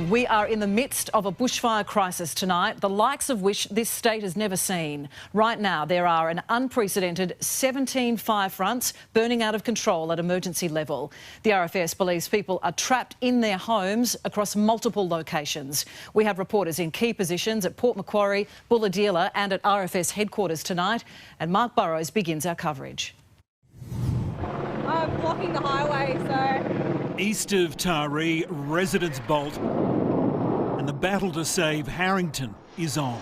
We are in the midst of a bushfire crisis tonight, the likes of which this state has never seen. Right now, there are an unprecedented 17 fire fronts burning out of control at emergency level. The RFS believes people are trapped in their homes across multiple locations. We have reporters in key positions at Port Macquarie, Bulahdelah and at RFS headquarters tonight. And Mark Burrows begins our coverage. I'm blocking the highway, so... East of Taree, residents bolt and the battle to save Harrington is on.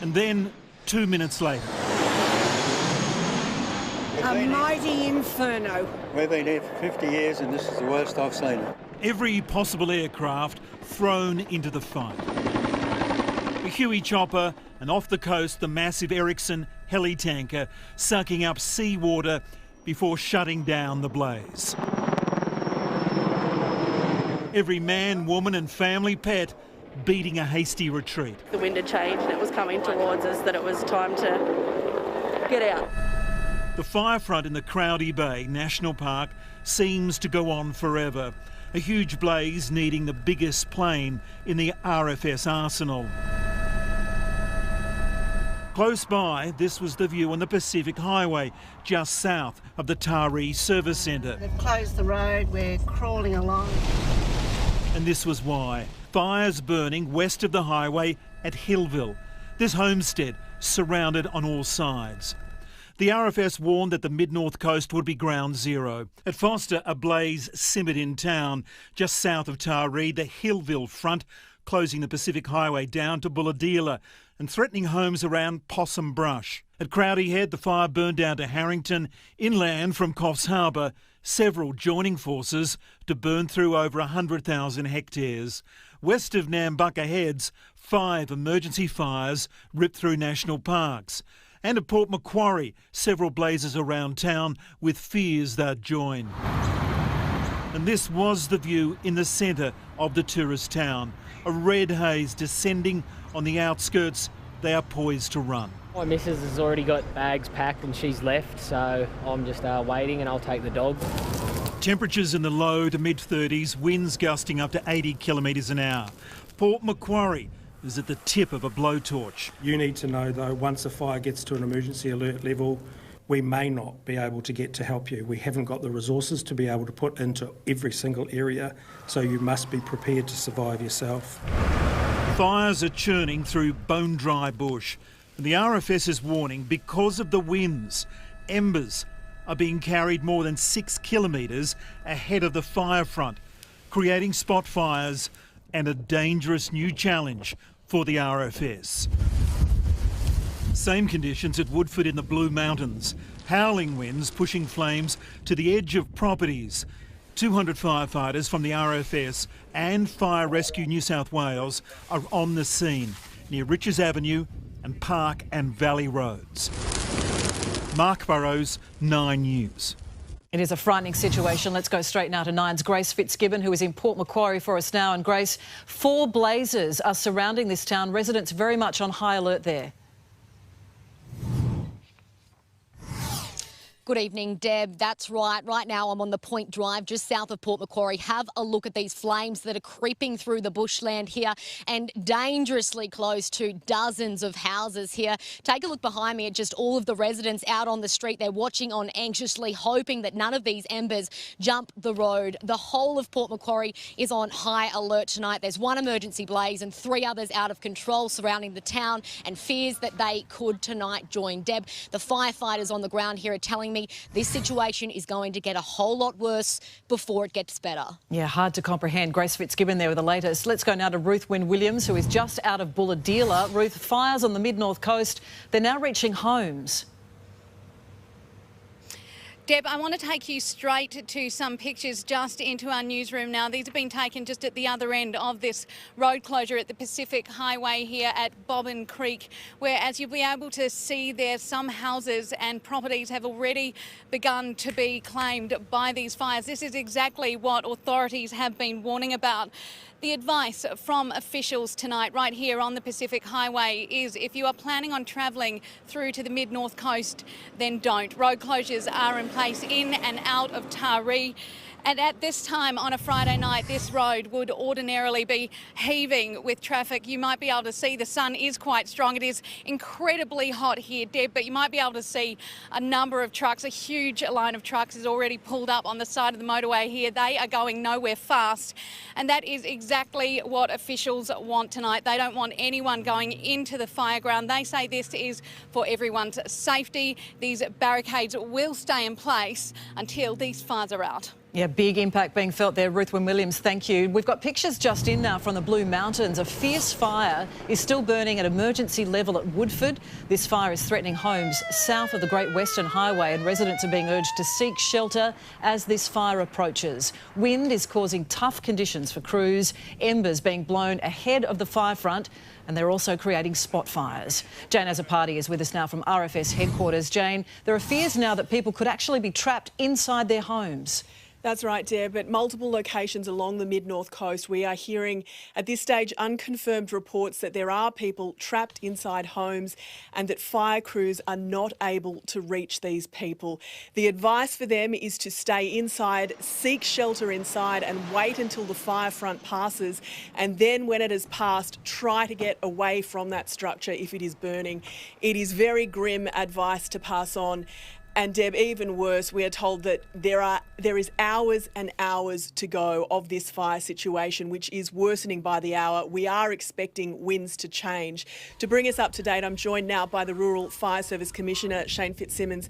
And then 2 minutes later. A mighty inferno. We've been here for 50 years and this is the worst I've seen it. Every possible aircraft thrown into the fight. The Huey chopper and off the coast the massive Ericsson heli-tanker sucking up seawater before shutting down the blaze. Every man, woman and family pet beating a hasty retreat. The wind had changed and it was coming towards us, that it was time to get out. The fire front in the Crowdy Bay National Park seems to go on forever. A huge blaze needing the biggest plane in the RFS arsenal. Close by, this was the view on the Pacific Highway, just south of the Taree Service Centre. They've closed the road, we're crawling along. And this was why. Fires burning west of the highway at Hillville. This homestead surrounded on all sides. The RFS warned that the mid-north coast would be ground zero. At Foster, a blaze simmered in town. Just south of Taree, the Hillville front, closing the Pacific Highway down to Bulahdelah and threatening homes around Possum Brush. At Crowdy Head, the fire burned down to Harrington, inland from Coffs Harbour, several joining forces to burn through over 100,000 hectares. West of Nambucca Heads, 5 emergency fires ripped through national parks. And at Port Macquarie, several blazes around town with fears they'd join. And this was the view in the centre of the tourist town. A red haze descending on the outskirts. They are poised to run. My missus has already got bags packed and she's left, so I'm just waiting and I'll take the dog. Temperatures in the low to mid-30s, winds gusting up to 80 kilometres an hour. Port Macquarie is at the tip of a blowtorch. You need to know, though, once a fire gets to an emergency alert level, we may not be able to get to help you. We haven't got the resources to be able to put into every single area, so you must be prepared to survive yourself. Fires are churning through bone-dry bush. And the RFS is warning because of the winds, embers are being carried more than 6 kilometres ahead of the fire front, creating spot fires and a dangerous new challenge for the RFS. Same conditions at Woodford in the Blue Mountains. Howling winds pushing flames to the edge of properties. 200 firefighters from the RFS and Fire Rescue New South Wales are on the scene near Riches Avenue and Park and Valley Roads. Mark Burrows, 9 News. It is a frightening situation. Let's go straight now to Nine's Grace Fitzgibbon, who is in Port Macquarie for us now. And Grace, 4 blazes are surrounding this town. Residents very much on high alert there. Good evening, Deb. That's right. Right now I'm on the Point Drive just south of Port Macquarie. Have a look at these flames that are creeping through the bushland here and dangerously close to dozens of houses here. Take a look behind me at just all of the residents out on the street. They're watching on anxiously, hoping that none of these embers jump the road. The whole of Port Macquarie is on high alert tonight. There's 1 emergency blaze and 3 others out of control surrounding the town, and fears that they could tonight join. Deb, the firefighters on the ground here are telling me this situation is going to get a whole lot worse before it gets better. Yeah, hard to comprehend. Grace Fitzgibbon there with the latest. Let's go now to Ruth Wynne-Williams, who is just out of Bulahdelah. Ruth, fires on the mid-north coast. They're now reaching homes. Deb, I want to take you straight to some pictures just into our newsroom now. These have been taken just at the other end of this road closure at the Pacific Highway here at Bobbin Creek, where, as you'll be able to see there, some houses and properties have already begun to be claimed by these fires. This is exactly what authorities have been warning about. The advice from officials tonight right here on the Pacific Highway is if you are planning on travelling through to the mid-north coast, then don't. Road closures are in place in and out of Taree. And at this time on a Friday night, this road would ordinarily be heaving with traffic. You might be able to see the sun is quite strong. It is incredibly hot here, Deb, but you might be able to see a number of trucks. A huge line of trucks is already pulled up on the side of the motorway here. They are going nowhere fast. And that is exactly what officials want tonight. They don't want anyone going into the fire ground. They say this is for everyone's safety. These barricades will stay in place until these fires are out. Yeah, big impact being felt there. Ruthwyn Williams, thank you. We've got pictures just in now from the Blue Mountains. A fierce fire is still burning at emergency level at Woodford. This fire is threatening homes south of the Great Western Highway, and residents are being urged to seek shelter as this fire approaches. Wind is causing tough conditions for crews, embers being blown ahead of the fire front, and they're also creating spot fires. Jane Azzopardi is with us now from RFS headquarters. Jane, there are fears now that people could actually be trapped inside their homes. That's right, Deb. At multiple locations along the mid-north coast, we are hearing at this stage unconfirmed reports that there are people trapped inside homes and that fire crews are not able to reach these people. The advice for them is to stay inside, seek shelter inside and wait until the fire front passes, and then when it has passed, try to get away from that structure if it is burning. It is very grim advice to pass on. And Deb, even worse, we are told that there is hours and hours to go of this fire situation, which is worsening by the hour. We are expecting winds to change. To bring us up to date, I'm joined now by the Rural Fire Service Commissioner, Shane Fitzsimmons.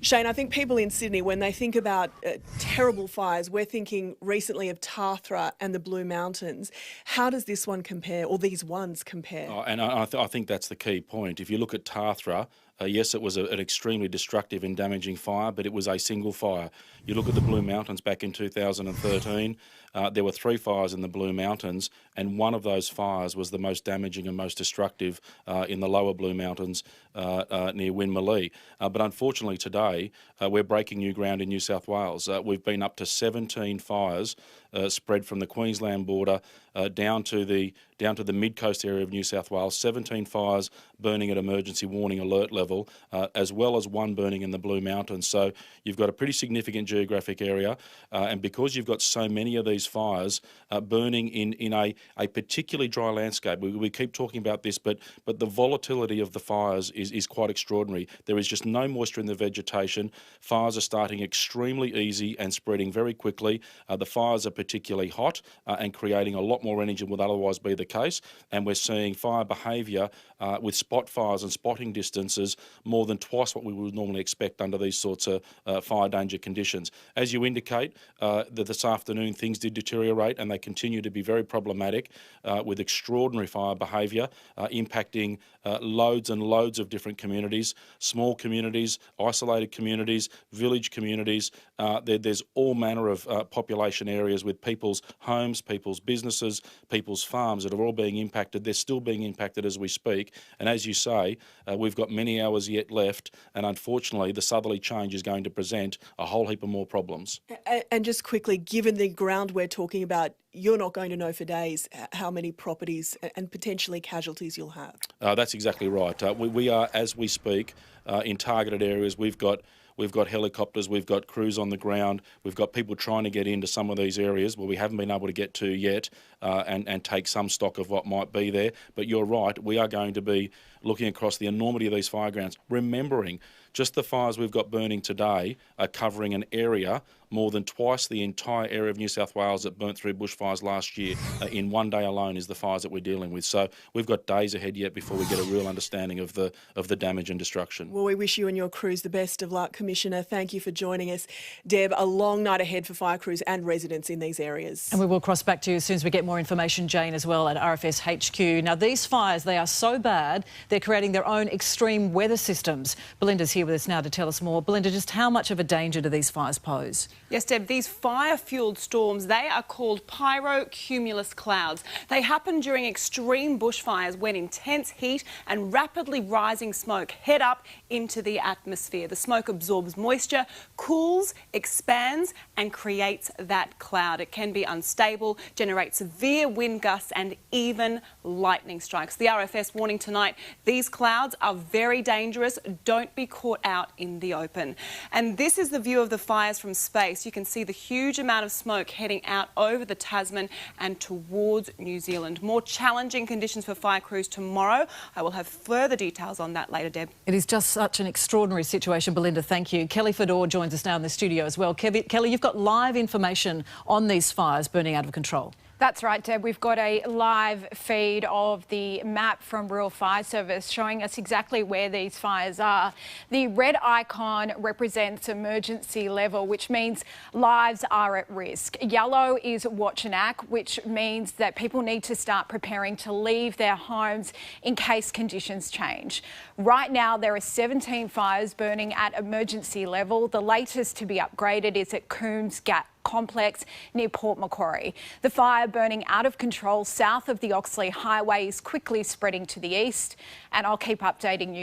Shane, I think people in Sydney, when they think about terrible fires, we're thinking recently of Tathra and the Blue Mountains. How does this one compare, or these ones compare? I think that's the key point. If you look at Tathra, yes, it was an extremely destructive and damaging fire, but it was a single fire. You look at the Blue Mountains back in 2013, there were 3 fires in the Blue Mountains, and one of those fires was the most damaging and most destructive in the lower Blue Mountains near Winmalee. But unfortunately today, we're breaking new ground in New South Wales. We've been up to 17 fires spread from the Queensland border down to the mid-coast area of New South Wales, 17 fires burning at emergency warning alert level, as well as 1 burning in the Blue Mountains. So you've got a pretty significant geographic area, and because you've got so many of these fires burning in a particularly dry landscape, we keep talking about this, but the volatility of the fires is quite extraordinary. There is just no moisture in the vegetation. Fires are starting extremely easy and spreading very quickly. The fires are particularly hot and creating a lot more energy than would otherwise be the case, and we're seeing fire behaviour with spot fires and spotting distances more than twice what we would normally expect under these sorts of fire danger conditions. As you indicate, that this afternoon things did deteriorate and they continue to be very problematic with extraordinary fire behaviour impacting loads and loads of different communities, small communities, isolated communities, village communities. There's all manner of population areas with people's homes, people's businesses, people's farms that are all being impacted. They're still being impacted as we speak. And as you say, we've got many hours yet left. And unfortunately, the southerly change is going to present a whole heap of more problems. And just quickly, given the ground we're talking about, you're not going to know for days how many properties and potentially casualties you'll have. That's exactly right. We are, as we speak, in targeted areas. We've got helicopters, we've got crews on the ground, we've got people trying to get into some of these areas where we haven't been able to get to yet and take some stock of what might be there. But you're right, we are going to be looking across the enormity of these fire grounds, remembering just the fires we've got burning today are covering an area more than twice the entire area of New South Wales that burnt through bushfires last year. In one day alone is the fires that we're dealing with. So we've got days ahead yet before we get a real understanding of the damage and destruction. Well, we wish you and your crews the best of luck, Commissioner. Thank you for joining us. Deb, a long night ahead for fire crews and residents in these areas. And we will cross back to you as soon as we get more information, Jane, as well at RFS HQ. Now, these fires, they are so bad, they're creating their own extreme weather systems. Belinda's here with us now to tell us more. Belinda, just how much of a danger do these fires pose? Yes, Deb, these fire-fuelled storms, they are called pyrocumulus clouds. They happen during extreme bushfires when intense heat and rapidly rising smoke head up into the atmosphere. The smoke absorbs moisture, cools, expands and creates that cloud. It can be unstable, generate severe wind gusts and even lightning strikes. The RFS warning tonight, these clouds are very dangerous. Don't be caught put out in the open. And this is the view of the fires from space. You can see the huge amount of smoke heading out over the Tasman and towards New Zealand. More challenging conditions for fire crews tomorrow. I will have further details on that later, Deb. It is just such an extraordinary situation, Belinda. Thank you. Kelly Fedor joins us now in the studio as well. Kelly, you've got live information on these fires burning out of control. That's right, Deb. We've got a live feed of the map from Rural Fire Service showing us exactly where these fires are. The red icon represents emergency level, which means lives are at risk. Yellow is watch and act, which means that people need to start preparing to leave their homes in case conditions change. Right now, there are 17 fires burning at emergency level. The latest to be upgraded is at Coombs Gap complex near Port Macquarie. The fire burning out of control south of the Oxley Highway is quickly spreading to the east, and I'll keep updating you